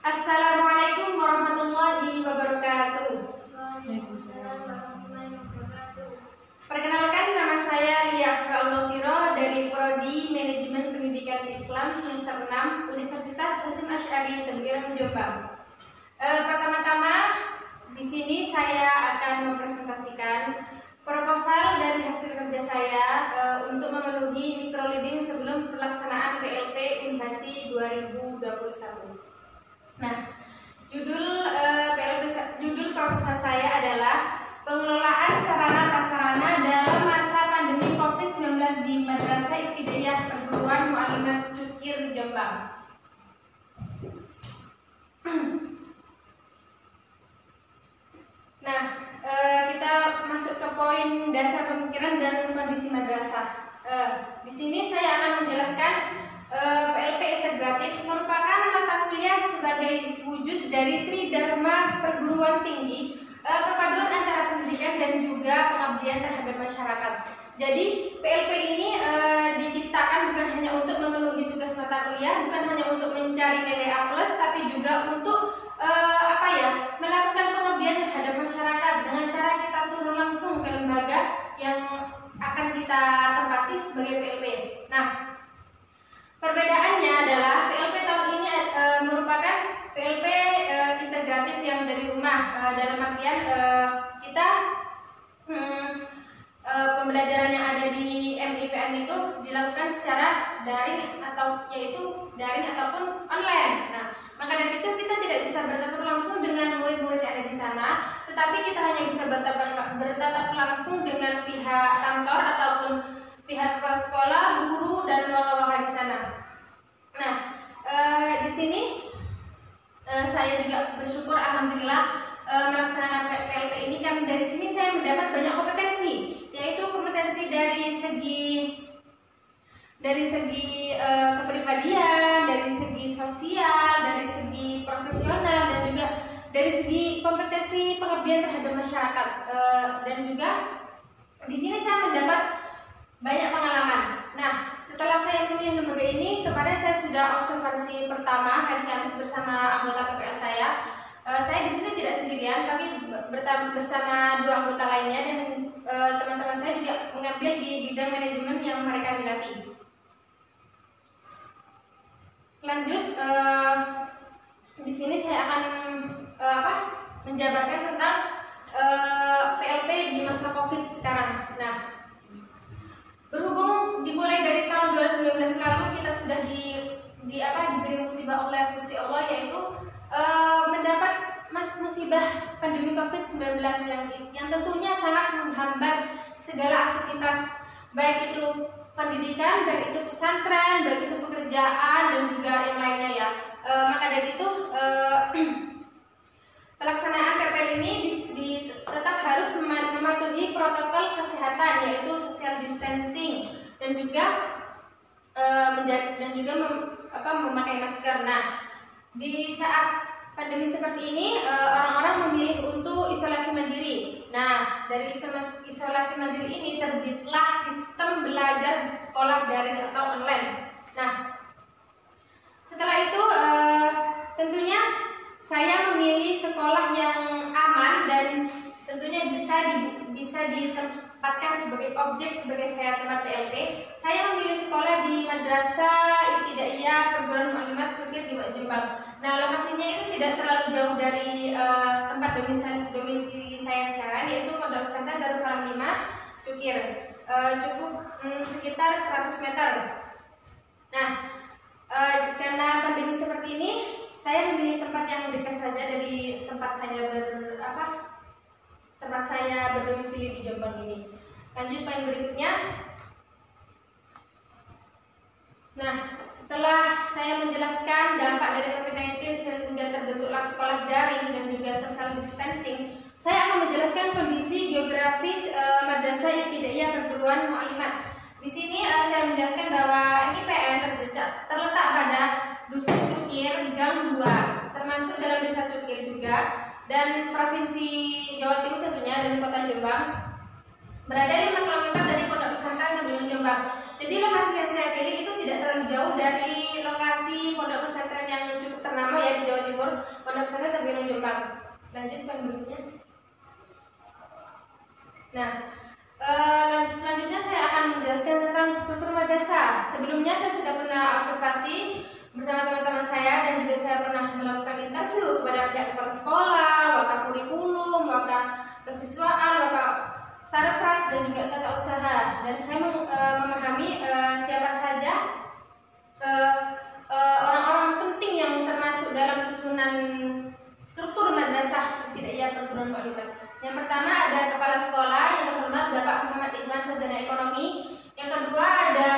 Assalamualaikum warahmatullahi wabarakatuh. Perkenalkan, nama saya Lia Afra dari Prodi Manajemen Pendidikan Islam semester 6 Universitas Hasyim Asy'ari Tebu Ireng, Jombang. Pertama-tama di sini saya akan mempresentasikan proposal dari hasil kerja saya untuk memenuhi microleading sebelum pelaksanaan PLP Unhasi 2021. Nah, judul proposal saya adalah pengelolaan sarana prasarana dalam masa pandemi COVID-19 di Madrasah Ibtidaiyah Perguruan Mu'allimat Cukir, Jombang. Nah, kita masuk ke poin dasar pemikiran dan kondisi madrasah. Di sini saya akan menjelaskan PLP integratif merupakan mata kuliah sebagai wujud dari tridharma perguruan tinggi, perpaduan antara pendidikan dan juga pengabdian terhadap masyarakat. Jadi PLP ini diciptakan bukan hanya untuk memenuhi tugas mata kuliah, bukan hanya untuk mencari nilai A+, tapi juga untuk melakukan pengabdian terhadap masyarakat dengan cara kita turun langsung ke lembaga yang akan kita tempati sebagai PLP. Nah, perbedaannya adalah PLP tahun ini merupakan PLP integratif yang dari rumah, dalam artian kita pembelajaran yang ada di MIPM itu dilakukan secara daring ataupun online. Nah, maka dari itu kita tidak bisa bertatap langsung dengan murid-murid yang ada di sana, tetapi kita hanya bisa bertatap langsung dengan pihak kantor ataupun pihak kepala sekolah, guru, dan waka-waka di sana. Nah, di sini saya juga bersyukur alhamdulillah melaksanakan PLP ini, kan dari sini saya mendapat banyak kompetensi, yaitu kompetensi dari segi kepribadian, dari segi sosial, dari segi profesional, dan juga dari segi kompetensi pengabdian terhadap masyarakat. Dan juga di sini saya mendapat banyak pengalaman. Nah, setelah saya memilih lembaga ini, kemarin saya sudah observasi pertama hari Kamis bersama anggota PPL saya. Saya di sini tidak sendirian, tapi bersama dua anggota lainnya, dan teman-teman saya juga mengambil di bidang manajemen yang mereka minati. Lanjut, di sini saya akan menjabarkan tentang PLP di masa COVID sekarang. Nah, berhubung dimulai dari tahun 2019 lalu kita sudah diberi musibah oleh Gusti Allah, yaitu mendapat musibah pandemi COVID-19 yang tentunya sangat menghambat segala aktivitas, baik itu pendidikan, baik itu pesantren, baik itu pekerjaan, dan juga yang lainnya ya. Maka dari itu pelaksanaan PPL ini tetap harus mematuhi protokol kesehatan, yaitu social distancing, dan juga memakai masker. Nah, di saat pandemi seperti ini orang-orang memilih untuk isolasi mandiri. Nah, dari isolasi mandiri ini terbitlah sistem belajar sekolah daring atau online. Nah, setelah itu tentunya saya memilih sekolah yang aman dan tentunya bisa ditempatkan sebagai objek sebagai saya tempat PLP. Saya memilih sekolah di Madrasah Ibtidaiyah Perguruan Mu'allimat Cukir di Jombang. Nah, lokasinya itu tidak terlalu jauh dari tempat domisili saya sekarang, yaitu Pondok Pesantren Darul Falah 5 Cukir. Cukup sekitar 100 meter. Nah, karena pandemi seperti ini, saya memilih tempat yang dekat saja dari tempat saya berdomisili di Jombang ini. Lanjut poin berikutnya. Nah, setelah saya menjelaskan dampak dari COVID-19 sehingga terbentuklah sekolah daring dan juga social distancing, saya akan menjelaskan kondisi geografis Madrasah Ibtidaiyah Perguruan Mu'allimat. Di sini saya menjelaskan bahwa MIPM terletak pada Dusun Cukir, Gang 2, termasuk dalam Desa Cukir juga, dan Provinsi Jawa Timur tentunya, dan Kota Jombang. Berada 5 km dari Pondok Pesantren Tebu Ireng, Jombang. Jadi lokasi yang saya pilih itu tidak terlalu jauh dari lokasi pondok pesantren yang cukup ternama ya di Jawa Timur, Pondok Pesantren Tabirun Jombang. Lanjut poin berikutnya. Nah, selanjutnya saya akan menjelaskan tentang struktur madrasah. Sebelumnya saya sudah pernah observasi bersama teman-teman saya dan juga saya pernah melakukan interview kepada pihak kepala sekolah, wakil kurikulum, wakil kesiswaan, wakil sarpras dan juga tata usaha. Dan saya memahami siapa saja orang-orang penting yang termasuk dalam susunan struktur madrasah ibtidaiyah perguruan mu'allimat. Yang pertama ada kepala sekolah yang terhormat Bapak Muhammad Iqbal Sarjana Ekonomi. Yang kedua ada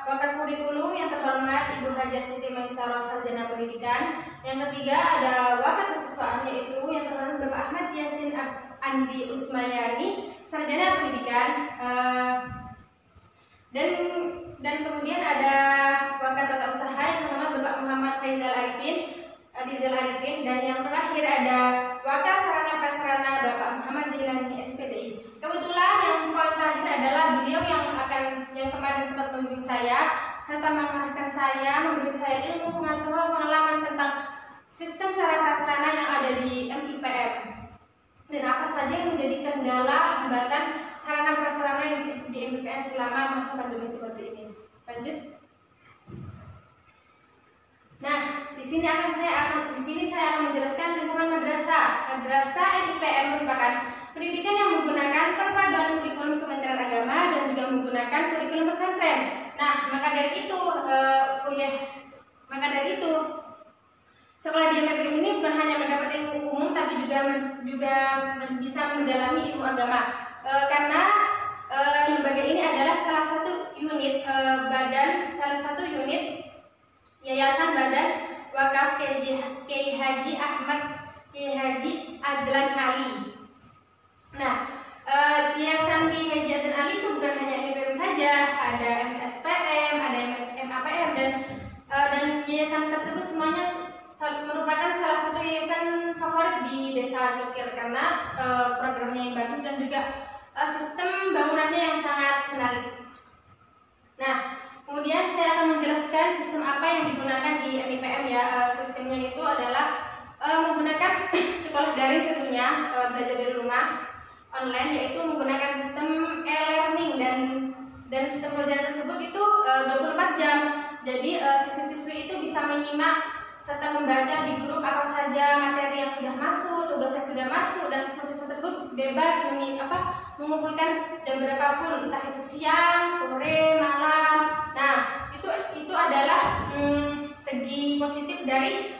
wakil kurikulum yang terhormat Ibu Hajah Siti Maisarah Sarjana Pendidikan. Yang ketiga ada wakil kesiswaan yaitu yang terhormat Bapak Ahmad Yasin Andi Usmayani Sarjana Pendidikan. Dan kemudian ada wakil tata usaha yang terhormat Bapak Muhammad Faizal Arifin, dan yang terakhir ada wakil sarana prasarana Bapak Muhammad Jilani SPDI. Kebetulan yang poin terakhir adalah beliau yang kemarin sempat membimbing saya serta mengarahkan saya, memberi saya ilmu pengetahuan pengalaman tentang sistem sarana prasarana yang ada di MIPM dan apa saja yang menjadi kendala hambatan sarana prasarana di MIPM selama masa pandemi seperti ini. Lanjut. Nah, di sini saya akan menjelaskan lingkungan madrasah. Madrasah MIPM merupakan pendidikan yang menggunakan perpaduan kurikulum Kementerian Agama dan juga menggunakan kurikulum pesantren. Nah, maka dari itu sekolah di MIPM ini bukan hanya mendapat ilmu umum tapi juga bisa mendalami ilmu agama. Karena lembaga ini adalah salah satu unit Yayasan Badan Wakaf Kiai Haji Adlan Ali. Nah, Yayasan Kiai Haji Adlan Ali itu bukan hanya MIPM saja, ada MSPM, ada MAPM dan yayasan tersebut semuanya merupakan salah satu yayasan favorit di Desa Cokir karena programnya yang bagus dan juga sistem bangunannya yang sangat menarik. Nah, kemudian saya akan menjelaskan sistem apa yang digunakan di MIPM ya. Sistemnya itu adalah menggunakan sekolah daring tentunya, belajar dari rumah online, yaitu menggunakan sistem e-learning dan sistem pelajaran tersebut itu 24 jam. Jadi siswi-siswi itu bisa menyimak serta membaca di grup apa saja materi yang sudah masuk, tugas yang sudah masuk, dan siswa-siswa tersebut bebas mengumpulkan jam berapapun, entah itu siang, sore, malam. Nah, itu adalah segi positif dari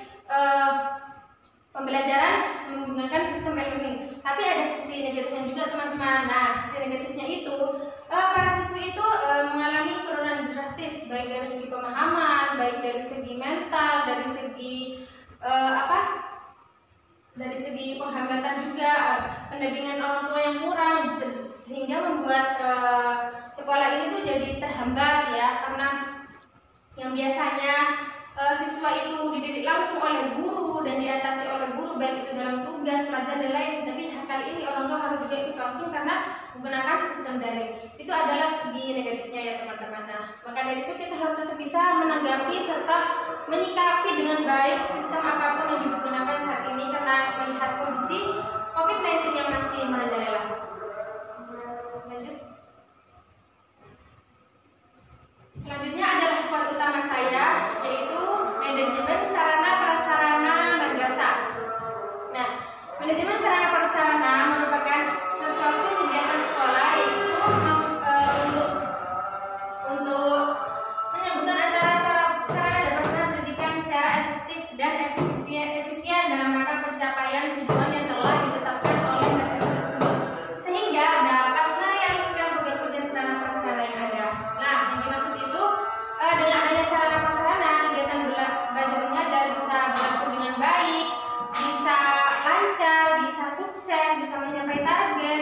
pembelajaran menggunakan sistem e-learning. Tapi ada sisi negatifnya juga, teman-teman. Nah, sisi negatifnya itu para siswi itu mengalami penurunan drastis, baik dari segi pemahaman, baik dari segi mental, dari segi penghambatan juga, pendampingan orang tua yang kurang, sehingga membuat sekolah ini tuh jadi terhambat ya, karena yang biasanya siswa itu dididik langsung oleh guru dan diatasi oleh guru baik itu dalam tugas, pelajaran dan lain, tapi kali ini orang tua harus juga ikut langsung karena menggunakan sistem daring. Itu adalah segi negatifnya ya teman-teman. Nah, maka dari itu kita harus tetap bisa menanggapi serta menyikapi dengan baik sistem apapun yang digunakan saat ini karena melihat kondisi COVID-19 yang masih merajalela. Lanjut. Selanjutnya adalah poin utama saya, yaitu manajemen sarana prasarana madrasah. Nah, manajemen sarana prasarana merupakan sesuatu kegiatan sekolah yaitu untuk menyambungkan antara sarana dan prasarana pendidikan secara efektif dan efisien dalam rangka pencapaian tujuan yang telah ditetapkan oleh madrasah tersebut, sehingga dapat merealisasikan program-program sarana prasarana yang ada. Nah, yang dimaksud itu dengan adanya sarana prasarana, kegiatan belajar mengajar bisa berlangsung dengan baik, bisa lancar, bisa sukses, bisa mencapai target,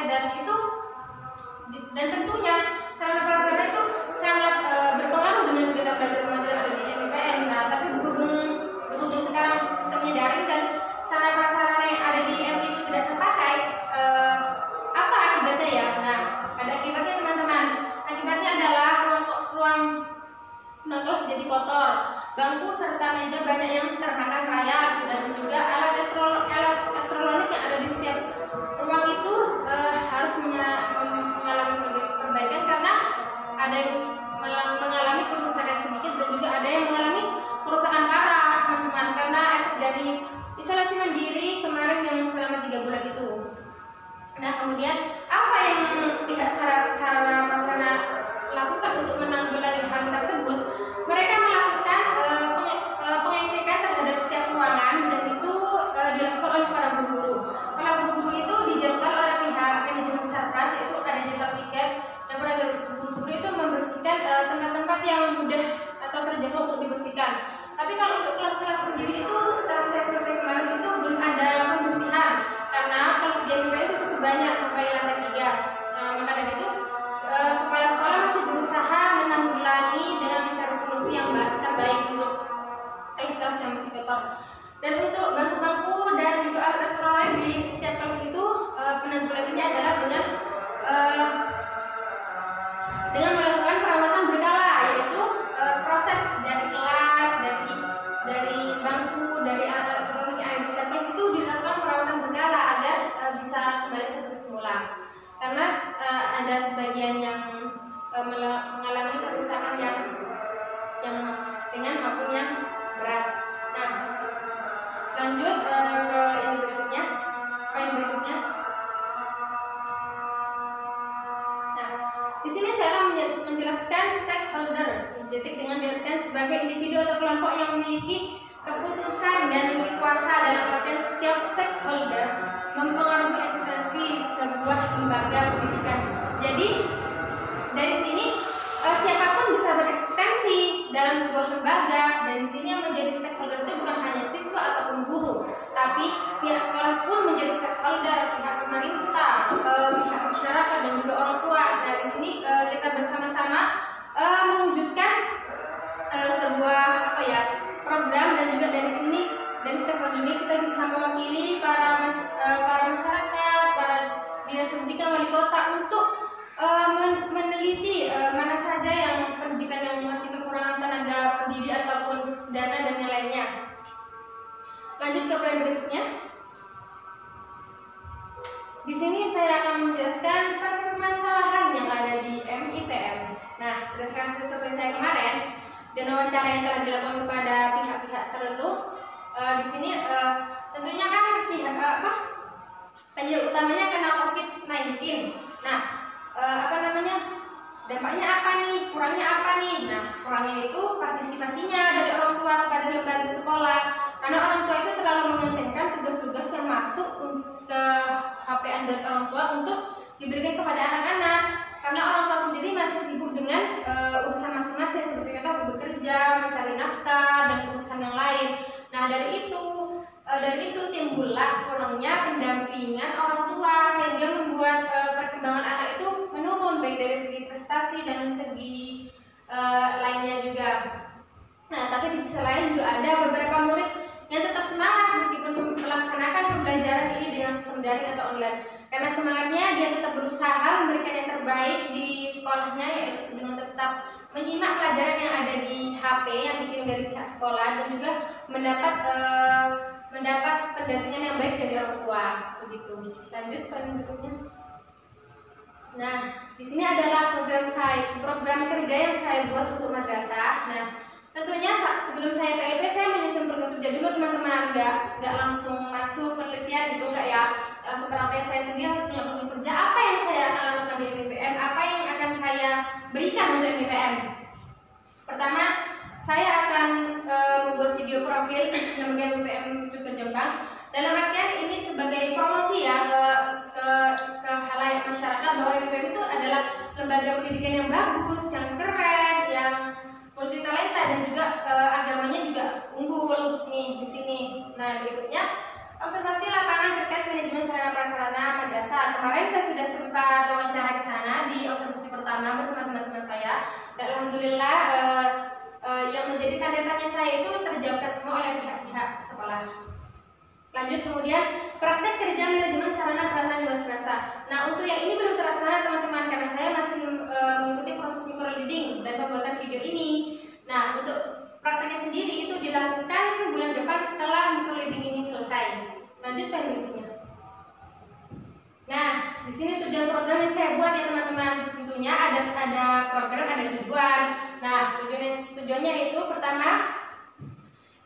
dan tentunya sarana prasarana itu sangat berpengaruh dengan kegiatan belajar mengajar yang ada di MIPM. Nah, tapi berhubung sekarang sistemnya daring dan sarana prasarana yang ada di MI itu tidak terpakai, apa akibatnya ya? Nah, ada akibatnya teman-teman. Akibatnya adalah ruang kelas jadi kotor, bangku serta meja banyak yang termakan rayap, dan juga alat Dan untuk bangku-bangku dan juga alat elektronik di setiap kelas itu penanggulangannya adalah dengan melakukan perawatan berkala, yaitu proses dari kelas, dari bangku, dari alat elektronik yang ada di setiap kelas itu dilakukan perawatan berkala agar bisa kembali seperti semula. Karena ada sebagian yang mengalami kerusakan yang ringan maupun yang berat. Nah, lanjut ke ini berikutnya, poin berikutnya. Nah, di sini saya akan menjelaskan stakeholder, identik dengan diartikan sebagai individu atau kelompok yang memiliki keputusan dan memiliki kuasa. Dalam artian setiap stakeholder mempengaruhi eksistensi sebuah lembaga pendidikan. Jadi dari sini siapapun bisa bereksistensi dalam sebuah lembaga, dan di sini yang menjadi stakeholder itu bukan hanya siswa ataupun guru, tapi pihak sekolah pun menjadi stakeholder, pihak pemerintah, pihak masyarakat dan juga orang tua. Nah, di sini kita bersama-sama mewujudkan sebuah program, dan juga dari sini dari stakeholder ini kita bisa mewakili para masyarakat, para dinas pendidikan, wali kota untuk meneliti mana saja yang pendidikan yang masih kekurangan tenaga pendidik ataupun dana dan yang lainnya. Lanjut ke poin berikutnya. Di sini saya akan menjelaskan permasalahan yang ada di MIPM. Nah, berdasarkan survei saya kemarin dan wawancara yang telah dilakukan kepada pihak-pihak tertentu, di sini tentunya kan penyebab utamanya karena COVID-19. Nah, dampaknya apa nih, kurangnya apa nih? Nah, kurangnya itu partisipasinya dari orang tua kepada lembaga sekolah, karena orang tua itu terlalu mengentingkan tugas-tugas yang masuk ke HP Android orang tua untuk diberikan kepada anak-anak, karena orang tua sendiri masih sibuk dengan urusan masing-masing, seperti kita bekerja, mencari nafkah dan urusan yang lain. Nah, dari itu timbullah kurangnya pendampingan orang tua, sehingga membuat perkembangan anak itu menurun, baik dari segi prestasi dan segi lainnya juga. Nah, tapi di sisi lain juga ada beberapa murid yang tetap semangat meskipun melaksanakan pembelajaran ini dengan sistem daring atau online, karena semangatnya dia tetap berusaha memberikan yang terbaik di sekolahnya, yaitu dengan tetap menyimak pelajaran yang ada di HP yang dikirim dari pihak sekolah, dan juga mendapat pendampingan yang baik dari orang tua. Begitu. Lanjut ke berikutnya. Nah, di sini adalah program kerja yang saya buat untuk madrasah. Nah, tentunya sebelum saya PLP saya menyusun program kerja dulu, teman-teman. Nggak langsung masuk penelitian gitu, nggak ya. Langsung praktek. Saya sendiri harus punya program kerja. Apa yang saya akan lakukan di MIPM? Apa yang akan saya berikan untuk MIPM? Pertama, saya akan membuat video profil lembaga MIPM Jogja Jombang. Dalam artian ini sebagai promosi ya ke khalayak masyarakat bahwa MIPM itu adalah lembaga pendidikan yang bagus, yang keren, yang multi talenta, dan juga agamanya juga unggul nih di sini. Nah, berikutnya observasi lapangan terkait manajemen sarana prasarana madrasah. Kemarin saya sudah sempat wawancara ke sana di observasi pertama bersama teman-teman saya. Dan alhamdulillah yang menjadi tanda-tanya saya itu terjawabkan semua oleh pihak-pihak sekolah. Lanjut kemudian praktek kerja manajemen sarana prasarana di madrasah. Nah, untuk yang ini belum terlaksana teman-teman, karena saya masih mengikuti proses microleading dan pembuatan video ini. Nah, untuk prakteknya sendiri itu dilakukan bulan depan setelah microleading ini selesai. Lanjut ke berikutnya. Nah, di sini tujuan program yang saya buat ya teman-teman. Tentunya ada program, ada tujuan. Nah, tujuannya itu pertama,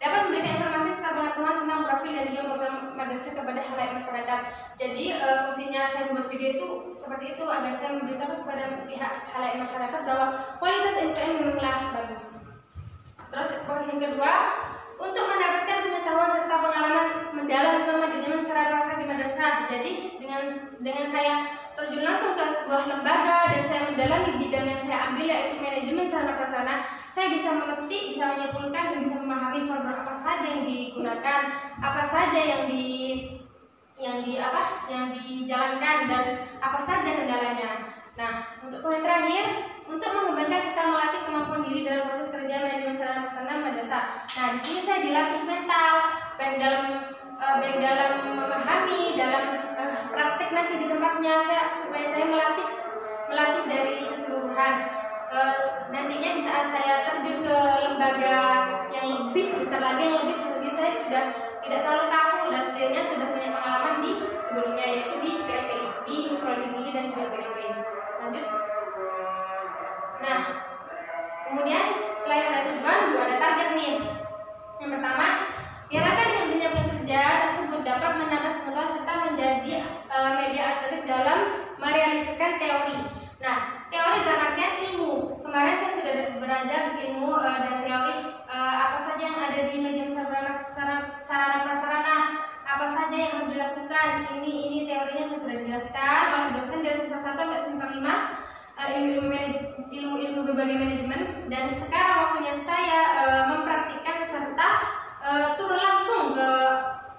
dapat memberikan informasi serta pengetahuan tentang profil dan juga program madrasah kepada khalayak masyarakat. Jadi fungsinya saya membuat video itu seperti itu, agar saya memberitahu kepada pihak khalayak masyarakat bahwa kualitas MIPM memanglah bagus. Terus poin yang kedua, untuk mendapatkan pengetahuan serta pengalaman mendalam tentang manajemen secara prasarana di madrasah. Jadi dengan saya terjun langsung ke sebuah lembaga dan saya mendalami bidang yang saya ambil, yaitu manajemen sarana prasarana, saya bisa memetik, bisa menyimpulkan, dan bisa memahami program apa saja yang digunakan, apa saja yang dijalankan, dan apa saja kendalanya. Nah, untuk poin terakhir, untuk mengembangkan serta melatih kemampuan diri dalam proses kerja manajemen sarana prasarana madrasah. Nah, di sini saya dilatih mental, baik dalam memahami, dalam praktek nanti di tempatnya, supaya saya melatih dari keseluruhan. Nantinya di saat saya terjun ke lembaga yang lebih besar lagi, yang lebih strategi, saya sudah tidak terlalu kaku dan setidaknya sudah punya pengalaman di sebelumnya, yaitu di PLPI, di Prodi Tinggi dan juga PLPI. Lanjut. Nah, kemudian selain ada tujuan juga ada target nih. Yang pertama, diharapkan dengan jenjang kerja tersebut dapat menambah pengetahuan serta menjadi media alternatif dalam merealisasikan teori. Nah, teori dalam artian ilmu. Kemarin saya sudah belajar ilmu dan teori apa saja yang ada di manajemen sarana prasarana, apa saja yang harus dilakukan. Ini teorinya saya sudah dijelaskan oleh dosen dari semester 1 sampai semester 5, ilmu berbagai manajemen, dan sekarang waktunya saya mempraktikkan serta turun langsung ke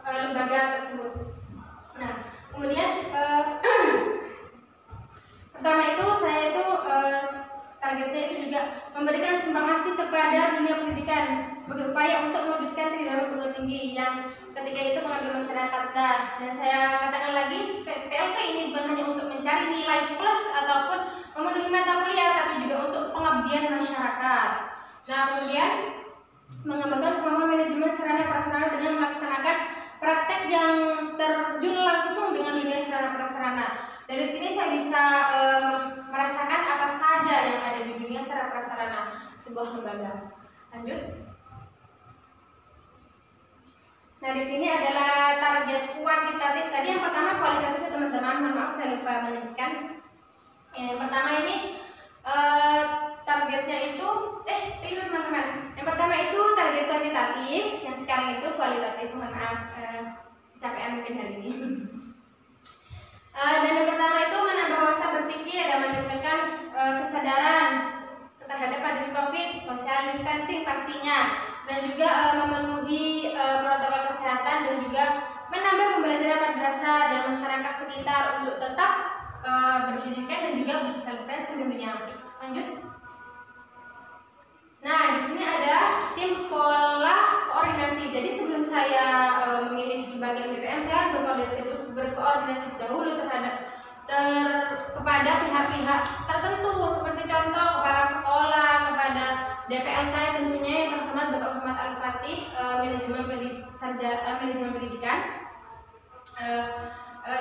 lembaga tersebut. Nah, kemudian pertama itu saya itu targetnya itu juga memberikan sumbangsi kepada dunia pendidikan sebagai upaya untuk mewujudkan tridharma perguruan tinggi yang ketika itu mengambil masyarakat. Dan saya katakan lagi, PLP ini bukan hanya untuk mencari nilai plus ataupun memenuhi mata kuliah, tapi juga untuk pengabdian masyarakat. Nah, kemudian mengembangkan kemampuan manajemen sarana prasarana dengan melaksanakan praktek yang terjun langsung dengan dunia sarana prasarana. Dari sini saya bisa merasakan apa saja yang ada di dunia sarana prasarana sebuah lembaga. Lanjut. Nah, di sini adalah target kuantitatif. Tadi yang pertama kualitatif, teman-teman. Mohon maaf saya lupa menyebutkan. Yang pertama ini targetnya itu ini teman-teman. Yang pertama itu target kuantitatif, yang sekarang itu kualitatif. Mohon maaf, kecapean mungkin hari ini. Dan yang pertama itu menambah wawasan berpikir dan meningkatkan kesadaran terhadap pandemi COVID, social distancing pastinya, dan juga memenuhi protokol kesehatan, dan juga menambah pembelajaran madrasah dan masyarakat sekitar untuk tetap berpendidikan dan juga bersosial distancing tentunya. Lanjut. Nah, di sini ada tim pola koordinasi. Jadi sebelum saya memilih lembaga BPM, saya berkoordinasi dahulu kepada pihak-pihak tertentu, seperti contoh kepala sekolah, kepada DPL saya tentunya yang terhormat Bapak Muhammad Al-Fatih, manajemen pendidikan.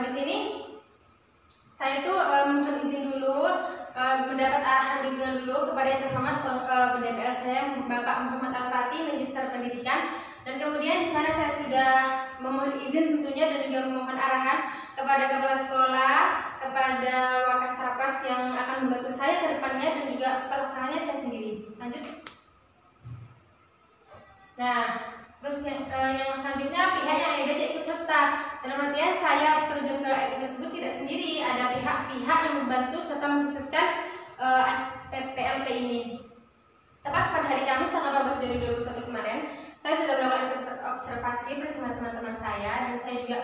Di sini saya itu mohon izin dulu, mendapat arahan bimbingan dulu kepada yang terhormat DPL saya Bapak Muhammad Al-Fatih, Magister Pendidikan, dan kemudian di sana saya sudah memohon izin tentunya dan juga memohon arahan kepada kepala sekolah, kepada Wakasarapras yang akan membantu saya ke depannya, dan juga pelaksanaannya saya sendiri. Lanjut. Nah, terus yang selanjutnya pihak yang ada ikut serta. Dalam artian saya terjun ke FI tersebut tidak sendiri, ada pihak-pihak yang membantu serta mensukseskan PLP ini. Tepat pada hari Kamis tanggal 14 Juli 2021 kemarin, saya sudah melakukan observasi bersama teman-teman saya, dan saya juga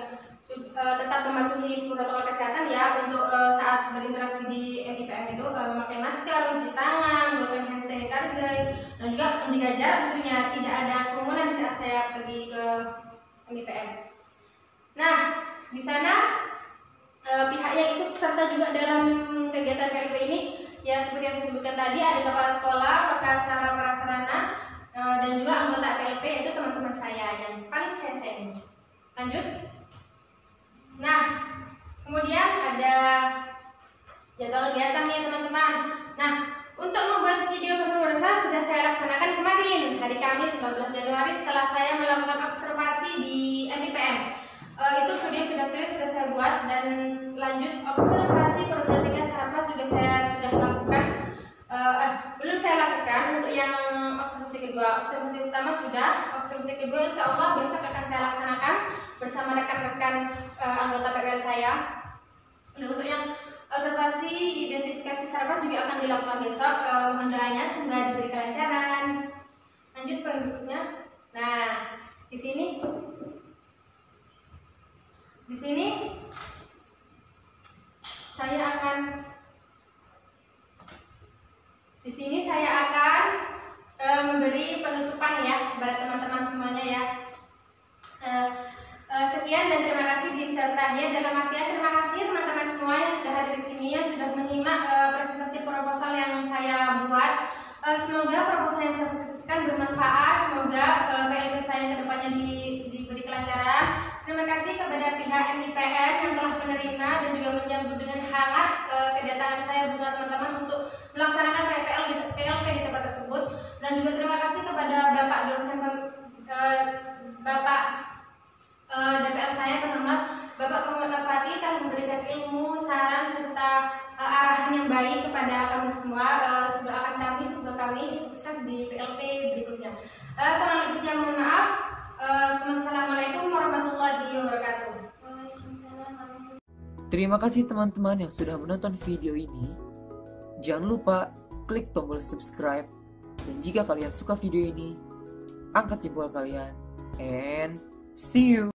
tetap mematuhi protokol kesehatan ya untuk saat berinteraksi di MIPM itu memakai masker, mencuci tangan, menggunakan hand sanitizer, dan juga menjaga jarak tentunya, tidak ada kerumunan di saat saya pergi ke MIPM. Nah, di sana pihak yang ikut serta juga dalam kegiatan PLP ini ya seperti yang saya sebutkan tadi, ada kepala sekolah, Wakasarana Prasarana, dan juga anggota PLP, yaitu teman-teman saya yang paling saya sayangi. Lanjut. Nah, kemudian ada jadwal kegiatan nih teman-teman. Nah, untuk membuat video penulisan sudah saya laksanakan kemarin hari Kamis 14 Januari setelah saya melakukan observasi di MIPM. Itu video sudah saya buat, dan lanjut observasi perguruan tinggi Sarapat juga saya sudah lakukan. Belum saya lakukan untuk yang observasi kedua. Observasi pertama sudah, observasi kedua insya Allah besok akan saya laksanakan bersama rekan-rekan anggota PPL saya. Dan untuk yang observasi identifikasi Sarapat juga akan dilakukan besok. Mohon doanya semoga diberi kelancaran. Lanjut poin berikutnya. Nah, di sini saya akan sekian dan terima kasih di terakhir. Dalam artian terima kasih teman-teman semua yang sudah hadir di sini, yang sudah menyimak presentasi proposal yang saya buat. Semoga proposal yang saya presentasikan bermanfaat. Semoga PLP saya kedepannya diberi kelancaran. Terima kasih kepada pihak MIPM yang telah menerima dan juga menyambut dengan hangat kedatangan saya bersama teman-teman untuk melaksanakan PLP di tempat tersebut. Dan juga terima kasih kepada Bapak dosen Bapak DPL saya terhormat Bapak Muhammad Al-Fatih telah memberikan ilmu, saran serta arahan yang baik kepada kami semua. Semoga kami sukses di PLP berikutnya. Kurang lebihnya mohon maaf. Wassalamualaikum warahmatullahi wabarakatuh. Terima kasih teman-teman yang sudah menonton video ini. Jangan lupa klik tombol subscribe. Dan jika kalian suka video ini, angkat jempol kalian. And see you!